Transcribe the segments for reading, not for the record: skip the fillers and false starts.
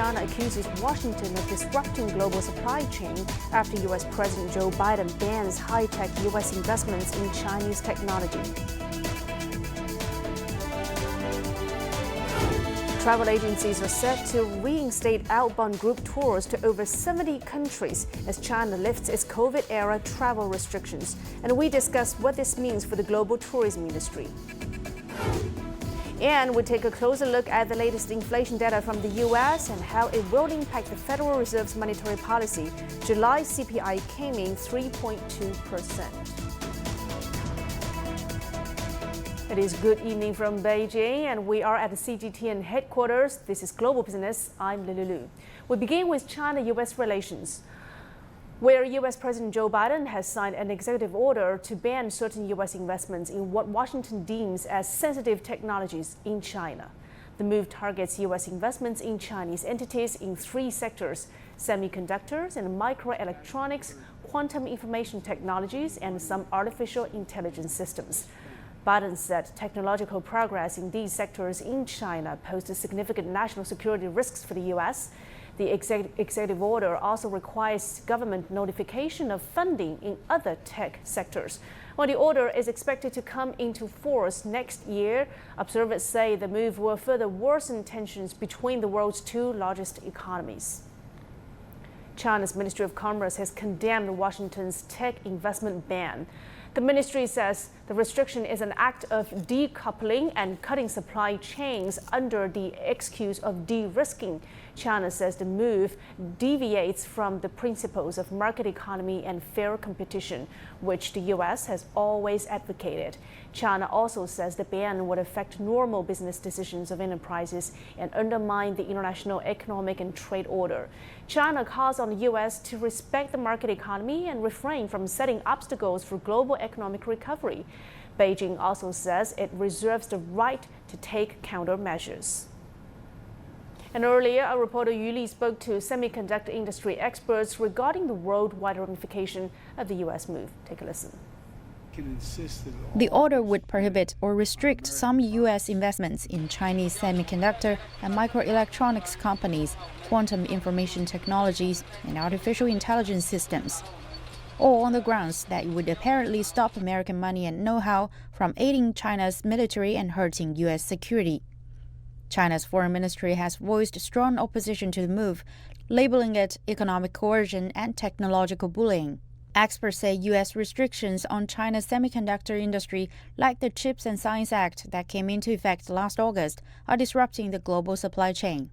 China accuses Washington of disrupting global supply chain after U.S. President Joe Biden bans high-tech U.S. investments in Chinese technology. Travel agencies are set to reinstate outbound group tours to over 70 countries as China lifts its COVID-era travel restrictions. And we discuss what this means for the global tourism industry. And we take a closer look at the latest inflation data from the U.S. and how it will impact the Federal Reserve's monetary policy. July CPI came in 3.2%. It is good evening from Beijing, and we are at the CGTN headquarters. This is Global Business. I'm Lulu. We begin with China-U.S. relations, where U.S. President Joe Biden has signed an executive order to ban certain U.S. investments in what Washington deems as sensitive technologies in China. The move targets U.S. investments in Chinese entities in three sectors: semiconductors and microelectronics, quantum information technologies, and some artificial intelligence systems. Biden said technological progress in these sectors in China poses significant national security risks for the U.S. The executive order also requires government notification of funding in other tech sectors. While the order is expected to come into force next year, observers say the move will further worsen tensions between the world's two largest economies. China's Ministry of Commerce has condemned Washington's tech investment ban. The ministry says the restriction is an act of decoupling and cutting supply chains under the excuse of de-risking. China says the move deviates from the principles of market economy and fair competition, which the U.S. has always advocated. China also says the ban would affect normal business decisions of enterprises and undermine the international economic and trade order. China calls on the U.S. to respect the market economy and refrain from setting obstacles for global economic recovery. Beijing also says it reserves the right to take countermeasures. And earlier, our reporter Yu Li spoke to semiconductor industry experts regarding the worldwide ramification of the U.S. move. Take a listen. The order would prohibit or restrict some U.S. investments in Chinese semiconductor and microelectronics companies, quantum information technologies, and artificial intelligence systems, all on the grounds that it would apparently stop American money and know-how from aiding China's military and hurting U.S. security. China's foreign ministry has voiced strong opposition to the move, labeling it economic coercion and technological bullying. Experts say U.S. restrictions on China's semiconductor industry, like the Chips and Science Act that came into effect last August, are disrupting the global supply chain.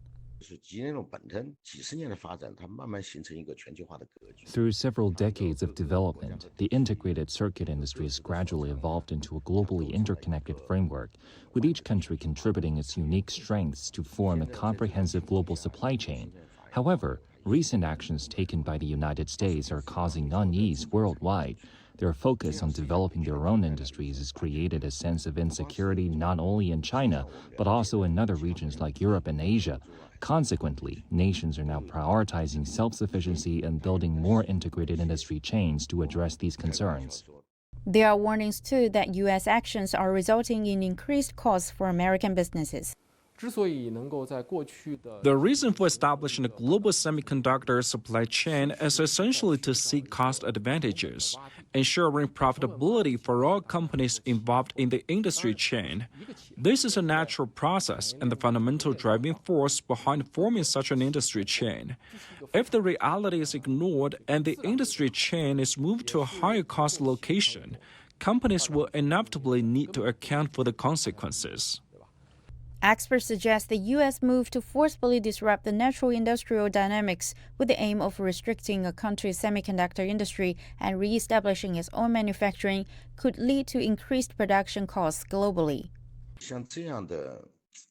Through several decades of development, the integrated circuit industry has gradually evolved into a globally interconnected framework, with each country contributing its unique strengths to form a comprehensive global supply chain. However, recent actions taken by the United States are causing unease worldwide. Their focus on developing their own industries has created a sense of insecurity not only in China, but also in other regions like Europe and Asia. Consequently, nations are now prioritizing self-sufficiency and building more integrated industry chains to address these concerns. There are warnings, too, that U.S. actions are resulting in increased costs for American businesses. The reason for establishing a global semiconductor supply chain is essentially to seek cost advantages, ensuring profitability for all companies involved in the industry chain. This is a natural process and the fundamental driving force behind forming such an industry chain. If the reality is ignored and the industry chain is moved to a higher cost location, companies will inevitably need to account for the consequences. Experts suggest the U.S. move to forcefully disrupt the natural industrial dynamics with the aim of restricting a country's semiconductor industry and re-establishing its own manufacturing could lead to increased production costs globally.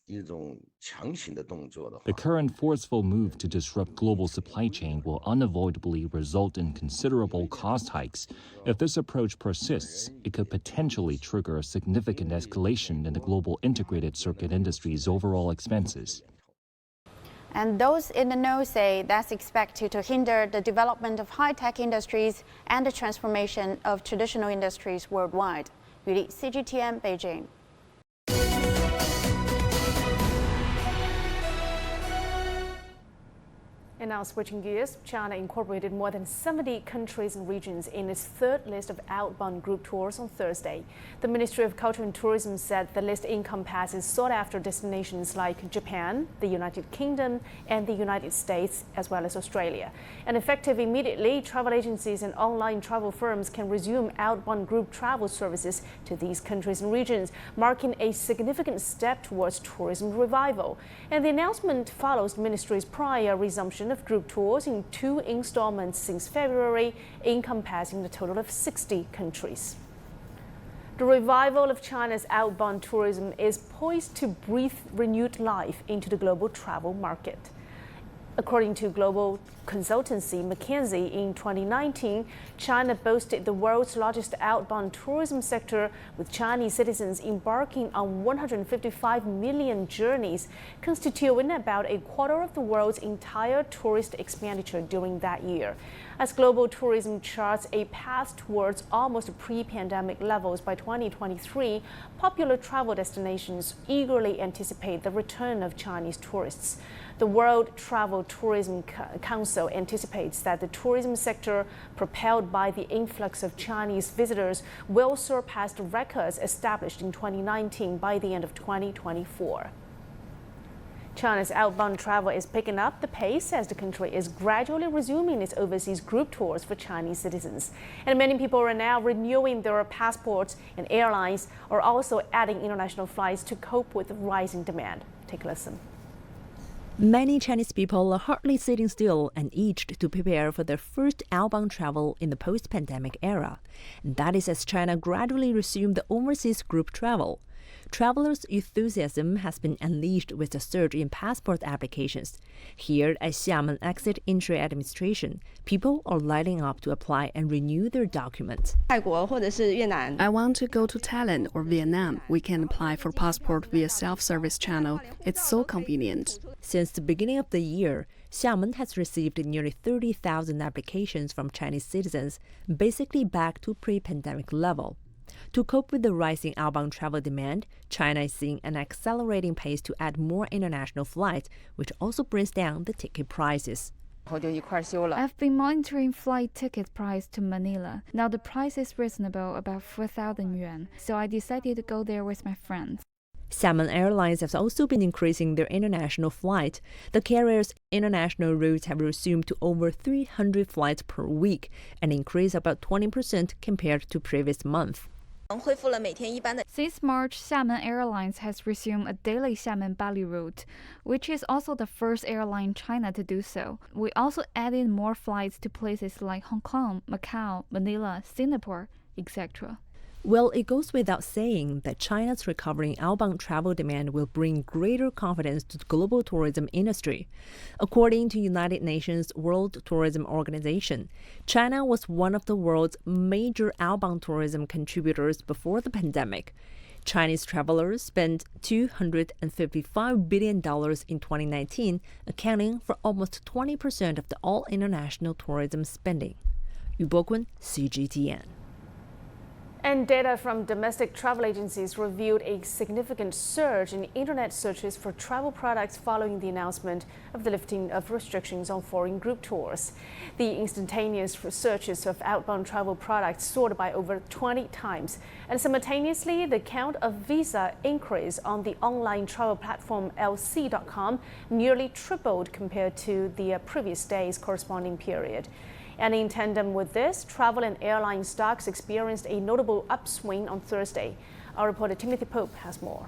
The current forceful move to disrupt global supply chain will unavoidably result in considerable cost hikes. If this approach persists, it could potentially trigger a significant escalation in the global integrated circuit industry's overall expenses. And those in the know say that's expected to hinder the development of high-tech industries and the transformation of traditional industries worldwide. Yu Li, CGTN, Beijing. And now switching gears, China incorporated more than 70 countries and regions in its third list of outbound group tours on Thursday. The Ministry of Culture and Tourism said the list encompasses sought-after destinations like Japan, the United Kingdom, and the United States, as well as Australia. And effective immediately, travel agencies and online travel firms can resume outbound group travel services to these countries and regions, marking a significant step towards tourism revival. And the announcement follows the ministry's prior resumption of group tours in 2 installments since February, encompassing a total of 60 countries. The revival of China's outbound tourism is poised to breathe renewed life into the global travel market. According to global consultancy McKinsey, in 2019, China boasted the world's largest outbound tourism sector, with Chinese citizens embarking on 155 million journeys, constituting about a quarter of the world's entire tourist expenditure during that year. As global tourism charts a path towards almost pre-pandemic levels by 2023, popular travel destinations eagerly anticipate the return of Chinese tourists. The World Travel Tourism Council anticipates that the tourism sector, propelled by the influx of Chinese visitors, will surpass the records established in 2019 by the end of 2024. China's outbound travel is picking up the pace as the country is gradually resuming its overseas group tours for Chinese citizens. And many people are now renewing their passports, and airlines are also adding international flights to cope with the rising demand. Take a listen. Many Chinese people are hardly sitting still and itched to prepare for their first outbound travel in the post-pandemic era. And that is as China gradually resumed the overseas group travel. Travelers' enthusiasm has been unleashed with the surge in passport applications. Here at Xiamen Exit Entry Administration, people are lining up to apply and renew their documents. I want to go to Thailand or Vietnam. We can apply for passport via self-service channel. It's so convenient. Since the beginning of the year, Xiamen has received nearly 30,000 applications from Chinese citizens, basically back to pre-pandemic level. To cope with the rising outbound travel demand, China is seeing an accelerating pace to add more international flights, which also brings down the ticket prices. I've been monitoring flight ticket price to Manila. Now the price is reasonable, about 4,000 yuan, so I decided to go there with my friends. Xiamen Airlines has also been increasing their international flights. The carrier's international routes have resumed to over 300 flights per week, an increase of about 20% compared to previous month. Since March, Xiamen Airlines has resumed a daily Xiamen-Bali route, which is also the first airline in China to do so. We also added more flights to places like Hong Kong, Macau, Manila, Singapore, etc. Well, it goes without saying that China's recovering outbound travel demand will bring greater confidence to the global tourism industry. According to United Nations World Tourism Organization, China was one of the world's major outbound tourism contributors before the pandemic. Chinese travelers spent $255 billion in 2019, accounting for almost 20% of the all international tourism spending. Yu Bokun, CGTN. And data from domestic travel agencies revealed a significant surge in internet searches for travel products following the announcement of the lifting of restrictions on foreign group tours. The instantaneous searches of outbound travel products soared by over 20 times. And simultaneously, the count of visa inquiries on the online travel platform lc.com nearly tripled compared to the previous day's corresponding period. And in tandem with this, travel and airline stocks experienced a notable upswing on Thursday. Our reporter Timothy Pope has more.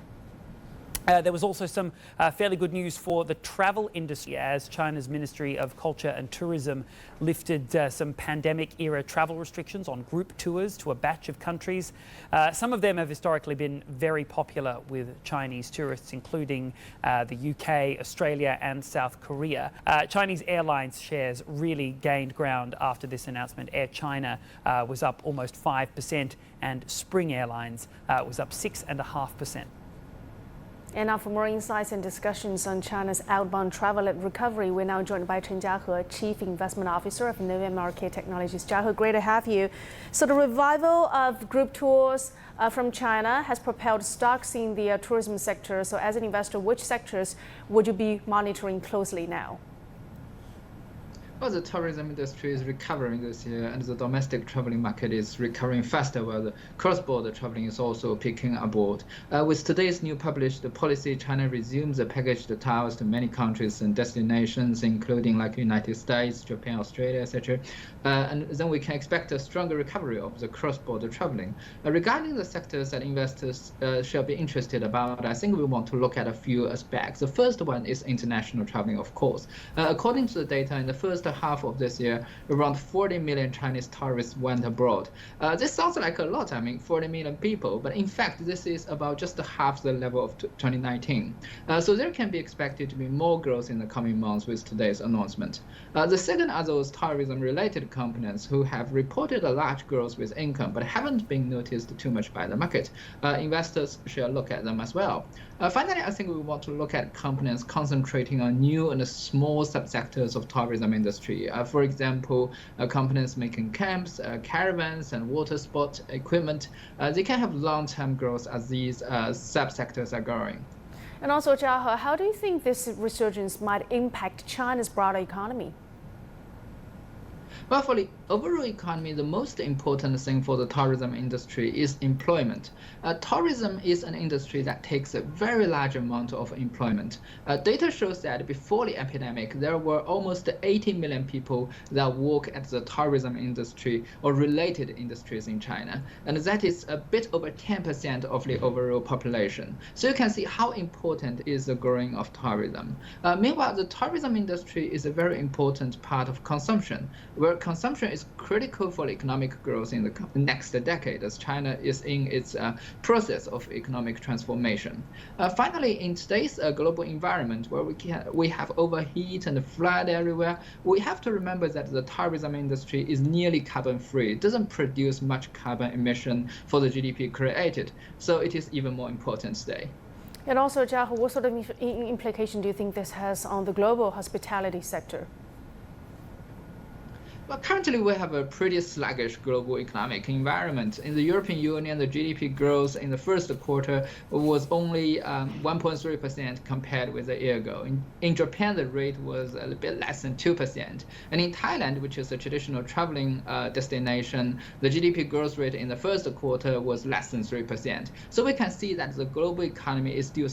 There was also some fairly good news for the travel industry as China's Ministry of Culture and Tourism lifted some pandemic-era travel restrictions on group tours to a batch of countries. Some of them have historically been very popular with Chinese tourists, including the UK, Australia and South Korea. Chinese airlines shares really gained ground after this announcement. Air China was up almost 5% and Spring Airlines was up 6.5%. And now for more insights and discussions on China's outbound travel recovery, we're now joined by Chen Jiahe, Chief Investment Officer of NovaMRK Technologies. Jiahe, great to have you. So the revival of group tours from China has propelled stocks in the tourism sector. So as an investor, which sectors would you be monitoring closely now? Well, the tourism industry is recovering this year, and the domestic traveling market is recovering faster, while the cross-border traveling is also picking up. With today's new published policy, China resumes the packaged tours to many countries and destinations, including like United States, Japan, Australia, etc. And then we can expect a stronger recovery of the cross-border traveling. Regarding the sectors that investors shall be interested about, I think we want to look at a few aspects. The first one is international traveling, of course. According to the data, in the first half of this year, around 40 million Chinese tourists went abroad. This sounds like a lot, 40 million people, but in fact, this is about just half the level of 2019. So there can be expected to be more growth in the coming months with today's announcement. The second are those tourism-related components who have reported a large growth with income, but haven't been noticed too much by the market. Investors should look at them as well. Finally, I think we want to look at companies concentrating on new and small subsectors of tourism industry. For example, companies making camps, caravans, and water sport equipment, they can have long-term growth as these subsectors are growing. And also, Jia He, how do you think this resurgence might impact China's broader economy? Well, for the overall economy, the most important thing for the tourism industry is employment. Tourism is an industry that takes a very large amount of employment. Data shows that before the epidemic, there were almost 80 million people that work at the tourism industry or related industries in China. And that is a bit over 10% of the overall population. So you can see how important is the growing of tourism. Meanwhile, the tourism industry is a very important part of consumption, where consumption is critical for economic growth in the next decade as China is in its process of economic transformation. Finally, in today's global environment where we have overheat and flood everywhere, we have to remember that the tourism industry is nearly carbon-free. It doesn't produce much carbon emission for the GDP created, so it is even more important today. And also, Jia He, what sort of implication do you think this has on the global hospitality sector? Well, currently we have a pretty sluggish global economic environment. In the European Union, the GDP growth in the first quarter was only 1.3% compared with a year ago. In Japan, the rate was a bit less than 2%. And in Thailand, which is a traditional traveling destination, the GDP growth rate in the first quarter was less than 3%. So we can see that the global economy is still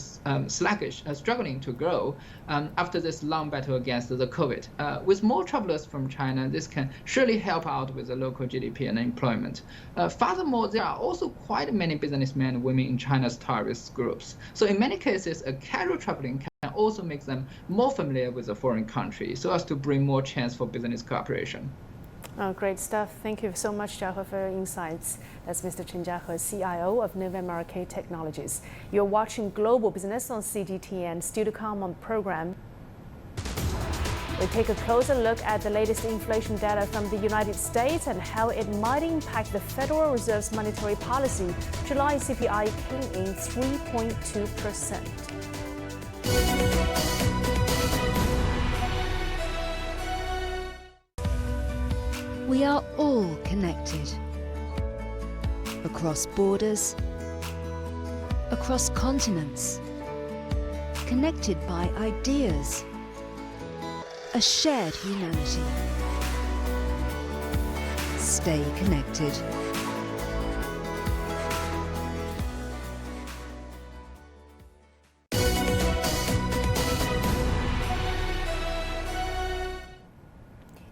sluggish, struggling to grow after this long battle against the COVID. With more travelers from China, this can surely help out with the local GDP and employment. Furthermore, there are also quite many businessmen and women in China's tourist groups. So in many cases, a casual traveling can also make them more familiar with a foreign country so as to bring more chance for business cooperation. Oh, great stuff. Thank you so much, Jia He, for your insights. That's Mr. Chen Jiahe, CIO of November Technologies. You're watching Global Business on CGTN. Still to come on the program, we take a closer look at the latest inflation data from the United States and how it might impact the Federal Reserve's monetary policy. July CPI came in 3.2%. We are all connected. Across borders, across continents, connected by ideas, a shared humanity. Stay connected.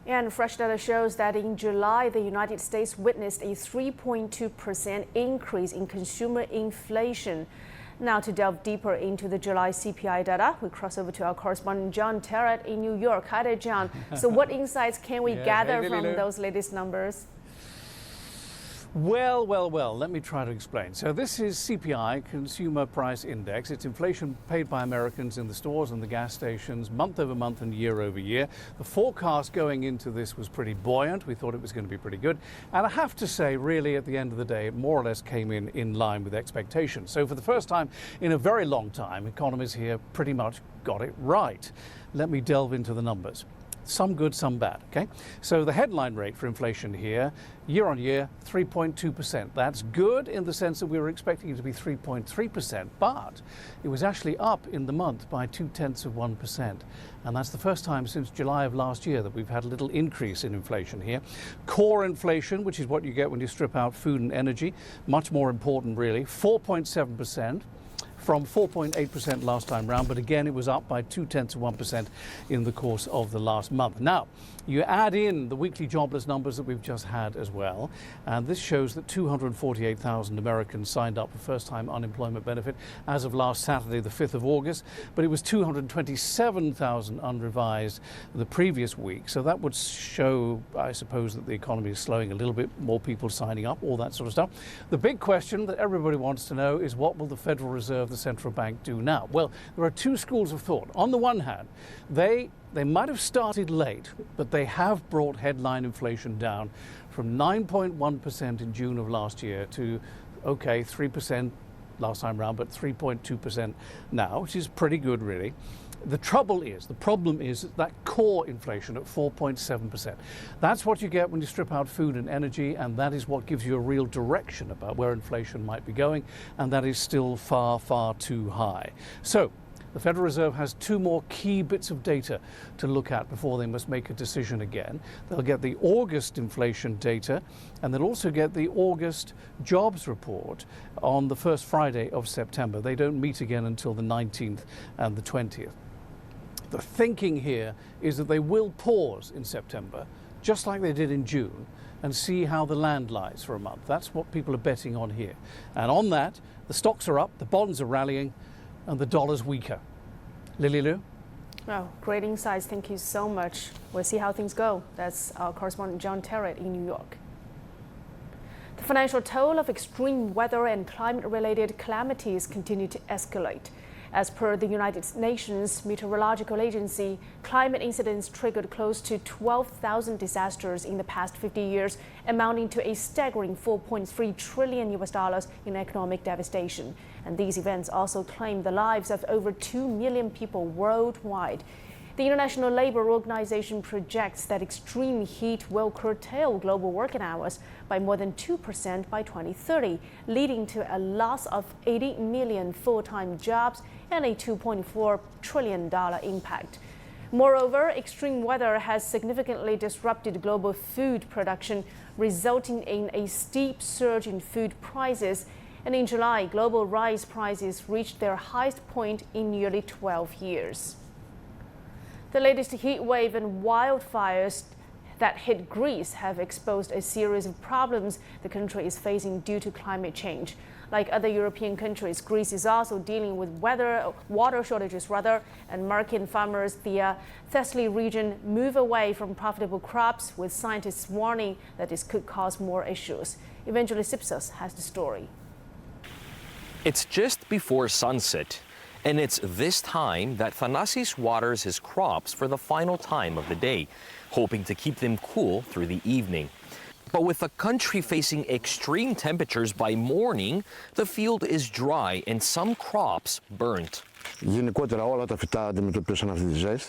And fresh data shows that in July, the United States witnessed a 3.2% increase in consumer inflation. Now, to delve deeper into the July CPI data, we cross over to our correspondent John Terrett in New York. Hi there, John. So what insights can we gather from those latest numbers? Well, let me try to explain. So this is CPI, Consumer Price Index. It's inflation paid by Americans in the stores and the gas stations month over month and year over year. The forecast going into this was pretty buoyant. We thought it was going to be pretty good. And I have to say, really, at the end of the day, it more or less came in line with expectations. So for the first time in a very long time, economists here pretty much got it right. Let me delve into the numbers. Some good, some bad, okay? So the headline rate for inflation here, year on year, 3.2%. That's good in the sense that we were expecting it to be 3.3%, but it was actually up in the month by 0.2%. And that's the first time since July of last year that we've had a little increase in inflation here. Core inflation, which is what you get when you strip out food and energy, much more important really, 4.7%. From 4.8% last time round, but again, it was up by 0.2% in the course of the last month. Now, you add in the weekly jobless numbers that we've just had as well, and this shows that 248,000 Americans signed up for first-time unemployment benefit as of last Saturday, the 5th of August, but it was 227,000 unrevised the previous week. So that would show, I suppose, that the economy is slowing a little bit, more people signing up, all that sort of stuff. The big question that everybody wants to know is what will the Federal Reserve, the central bank, do now? Well, there are two schools of thought. On the one hand, they might have started late, but they have brought headline inflation down from 9.1% in June of last year to, okay, 3% last time round, but 3.2% now, which is pretty good, really. The problem is that core inflation at 4.7%. That's what you get when you strip out food and energy, and that is what gives you a real direction about where inflation might be going, and that is still far, far too high. So the Federal Reserve has two more key bits of data to look at before they must make a decision again. They'll get the August inflation data, and they'll also get the August jobs report on the first Friday of September. They don't meet again until the 19th and the 20th. The thinking here is that they will pause in September, just like they did in June, and see how the land lies for a month. That's what people are betting on here. And on that, the stocks are up, the bonds are rallying, and the dollar's weaker. Lily Lu? Oh, great insights. Thank you so much. We'll see how things go. That's our correspondent John Terrett in New York. The financial toll of extreme weather and climate-related calamities continue to escalate. As per the United Nations Meteorological Agency, climate incidents triggered close to 12,000 disasters in the past 50 years, amounting to a staggering $4.3 trillion in economic devastation. And these events also claimed the lives of over 2 million people worldwide. The International Labour Organization projects that extreme heat will curtail global working hours by more than 2% by 2030, leading to a loss of 80 million full-time jobs and a $2.4 trillion impact. Moreover, extreme weather has significantly disrupted global food production, resulting in a steep surge in food prices. And in July, global rice prices reached their highest point in nearly 12 years. The latest heat wave and wildfires that hit Greece have exposed a series of problems the country is facing due to climate change. Like other European countries, Greece is also dealing with water shortages, and making farmers the Thessaly region move away from profitable crops, with scientists warning that this could cause more issues. Evangelos Ipsos has the story. It's just before sunset, and it's this time that Thanasis waters his crops for the final time of the day, hoping to keep them cool through the evening. But with the country facing extreme temperatures by morning, the field is dry and some crops burnt.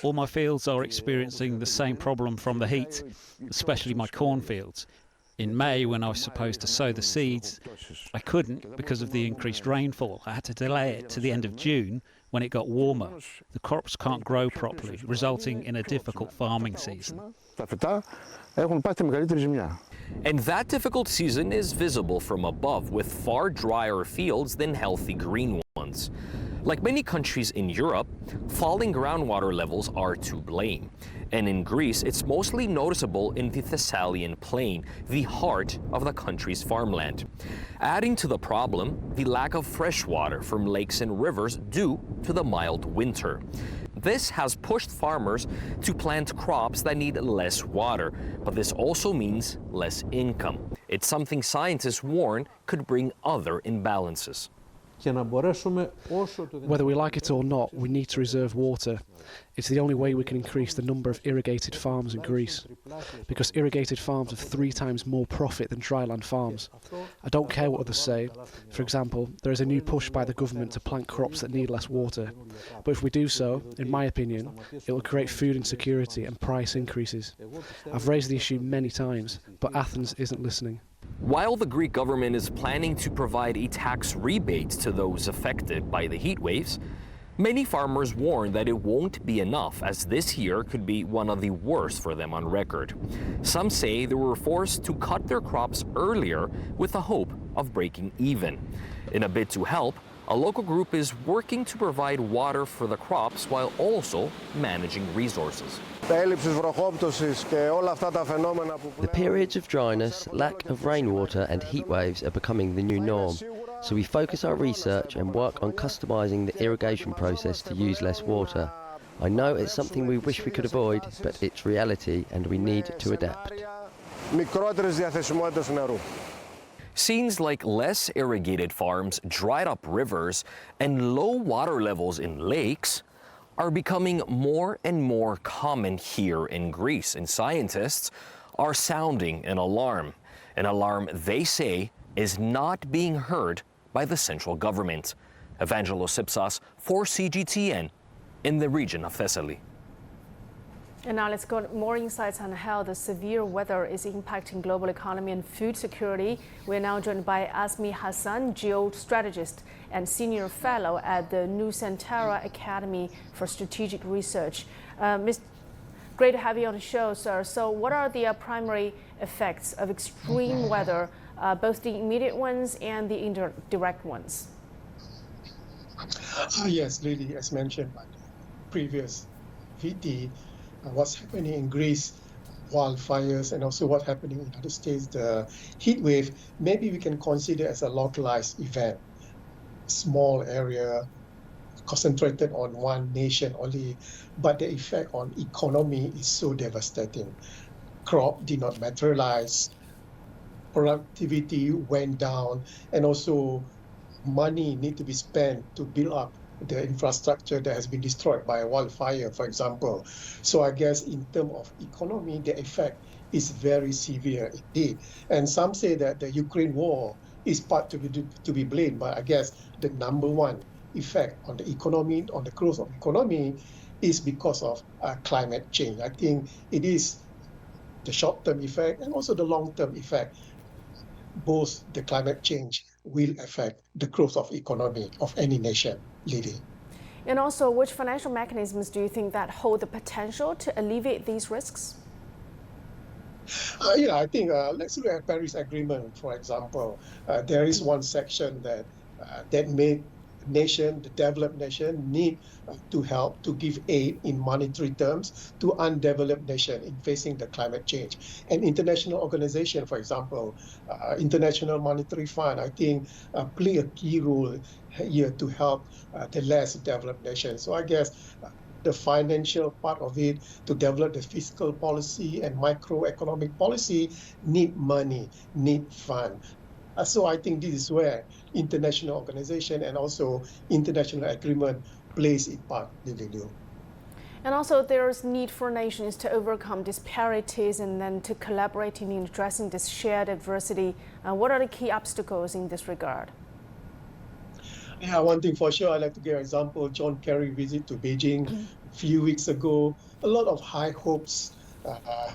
All my fields are experiencing the same problem from the heat, especially my cornfields. In May, when I was supposed to sow the seeds, I couldn't because of the increased rainfall. I had to delay it to the end of June when it got warmer. The crops can't grow properly, resulting in a difficult farming season. And that difficult season is visible from above, with far drier fields than healthy green ones. Like many countries in Europe, falling groundwater levels are to blame. And in Greece, it's mostly noticeable in the Thessalian plain, the heart of the country's farmland. Adding to the problem, the lack of fresh water from lakes and rivers due to the mild winter. This has pushed farmers to plant crops that need less water, but this also means less income. It's something scientists warn could bring other imbalances. Whether we like it or not, we need to reserve water. It's the only way we can increase the number of irrigated farms in Greece, because irrigated farms have 3 times more profit than dryland farms. I don't care what others say. For example, there is a new push by the government to plant crops that need less water. But if we do so, in my opinion, it will create food insecurity and price increases. I've raised the issue many times, but Athens isn't listening. While the Greek government is planning to provide a tax rebate to those affected by the heat waves, many farmers warn that it won't be enough, as this year could be one of the worst for them on record. Some say they were forced to cut their crops earlier with the hope of breaking even. In a bid to help, a local group is working to provide water for the crops while also managing resources. The periods of dryness, lack of rainwater and heat waves are becoming the new norm. So we focus our research and work on customizing the irrigation process to use less water. I know it's something we wish we could avoid, but it's reality and we need to adapt. Scenes like less irrigated farms, dried up rivers, and low water levels in lakes are becoming more and more common here in Greece, and scientists are sounding an alarm they say is not being heard by the central government. Evangelos Sipsas for CGTN in the region of Thessaly. And now let's get more insights on how the severe weather is impacting global economy and food security. We're now joined by Azmi Hassan, geostrategist and senior fellow at the Nusantara Academy for Strategic Research. Great to have you on the show, sir. So what are the primary effects of extreme weather, both the immediate ones and the indirect ones? Yes, Lily, as mentioned by the previous VT, what's happening in Greece, wildfires, and also what's happening in other states, the heat wave, maybe we can consider as a localized event. Small area, concentrated on one nation only, but the effect on economy is so devastating. Crop did not materialize, productivity went down, and also money need to be spent to build up the infrastructure that has been destroyed by a wildfire, for example. So I guess in terms of economy, the effect is very severe indeed. And some say that the Ukraine war is part to be blamed, but I guess the number one effect on the economy, on the growth of economy, is because of climate change. I think it is the short-term effect and also the long-term effect. Both the climate change will affect the growth of economy of any nation, Lily. And also, which financial mechanisms do you think that hold the potential to alleviate these risks? I think let's look at Paris Agreement, for example. There is one section that made the developed nation need to help to give aid in monetary terms to undeveloped nation in facing the climate change. And international organization, for example, International Monetary Fund, I think play a key role here to help the less developed nations. So I guess the financial part of it, to develop the fiscal policy and microeconomic policy, need money, need fund. So I think this is where international organization and also international agreement plays its part. And also there's need for nations to overcome disparities and then to collaborate in addressing this shared adversity. What are the key obstacles in this regard? Yeah, one thing for sure, I'd like to give an example. John Kerry visit to Beijing a few weeks ago. A lot of high hopes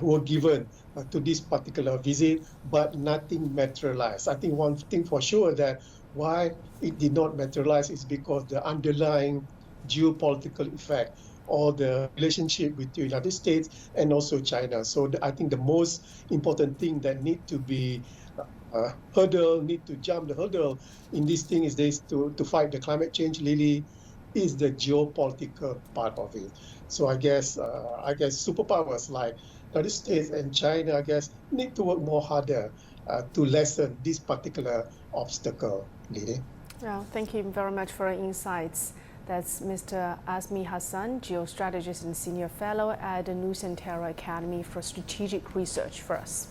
were given to this particular visit, but nothing materialized. I think one thing for sure that why it did not materialize is because the underlying geopolitical effect or the relationship between the United States and also China. So I think the most important thing that need to be need to jump the hurdle in this thing is this to fight the climate change, Lily, is the geopolitical part of it. So I guess superpowers like United States and China, I guess, need to work more harder to lessen this particular obstacle, Lily. Well, thank you very much for your insights. That's Mr. Azmi Hassan, geostrategist and senior fellow at the Nusantara Academy for Strategic Research for us.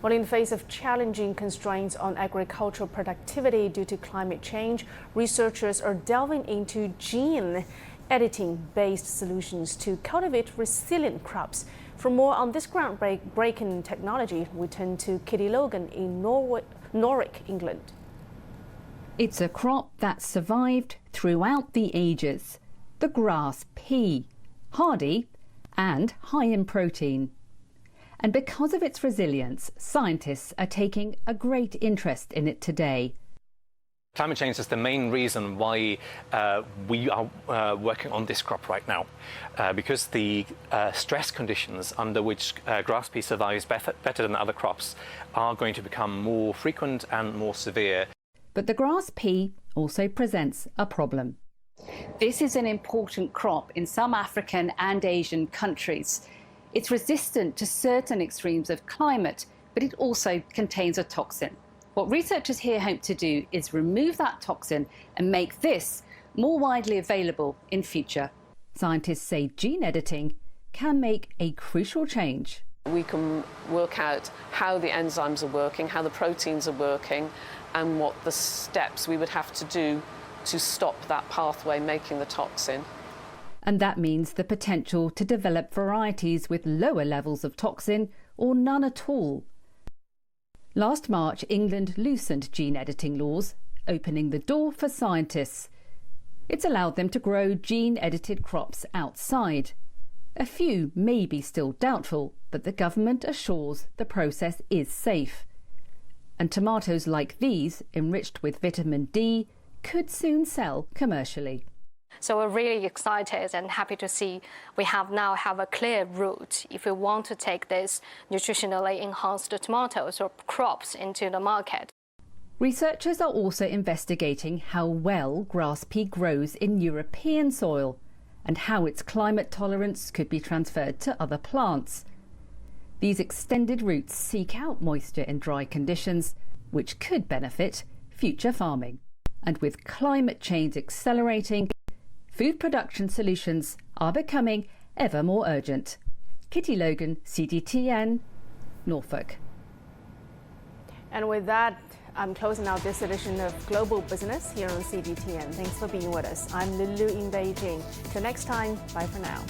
Well, in the face of challenging constraints on agricultural productivity due to climate change, researchers are delving into gene editing-based solutions to cultivate resilient crops. For more on this groundbreaking technology, we turn to Kitty Logan in Norwich, England. It's a crop that survived throughout the ages. The grass pea, hardy and high in protein. And because of its resilience, scientists are taking a great interest in it today. Climate change is the main reason why we are working on this crop right now, because the stress conditions under which grass pea survives better than other crops are going to become more frequent and more severe. But the grass pea also presents a problem. This is an important crop in some African and Asian countries. It's resistant to certain extremes of climate, but it also contains a toxin. What researchers here hope to do is remove that toxin and make this more widely available in future. Scientists say gene editing can make a crucial change. We can work out how the enzymes are working, how the proteins are working, and what the steps we would have to do to stop that pathway making the toxin. And that means the potential to develop varieties with lower levels of toxin or none at all. Last March, England loosened gene editing laws, opening the door for scientists. It's allowed them to grow gene-edited crops outside. A few may be still doubtful, but the government assures the process is safe. And tomatoes like these, enriched with vitamin D, could soon sell commercially. So we're really excited and happy to see we now have a clear route if we want to take this nutritionally enhanced tomatoes or crops into the market. Researchers are also investigating how well grass pea grows in European soil and how its climate tolerance could be transferred to other plants. These extended routes seek out moisture in dry conditions, which could benefit future farming. And with climate change accelerating, food production solutions are becoming ever more urgent. Kitty Logan, CGTN, Norfolk. And with that, I'm closing out this edition of Global Business here on CGTN. Thanks for being with us. I'm Lulu in Beijing. Till next time, bye for now.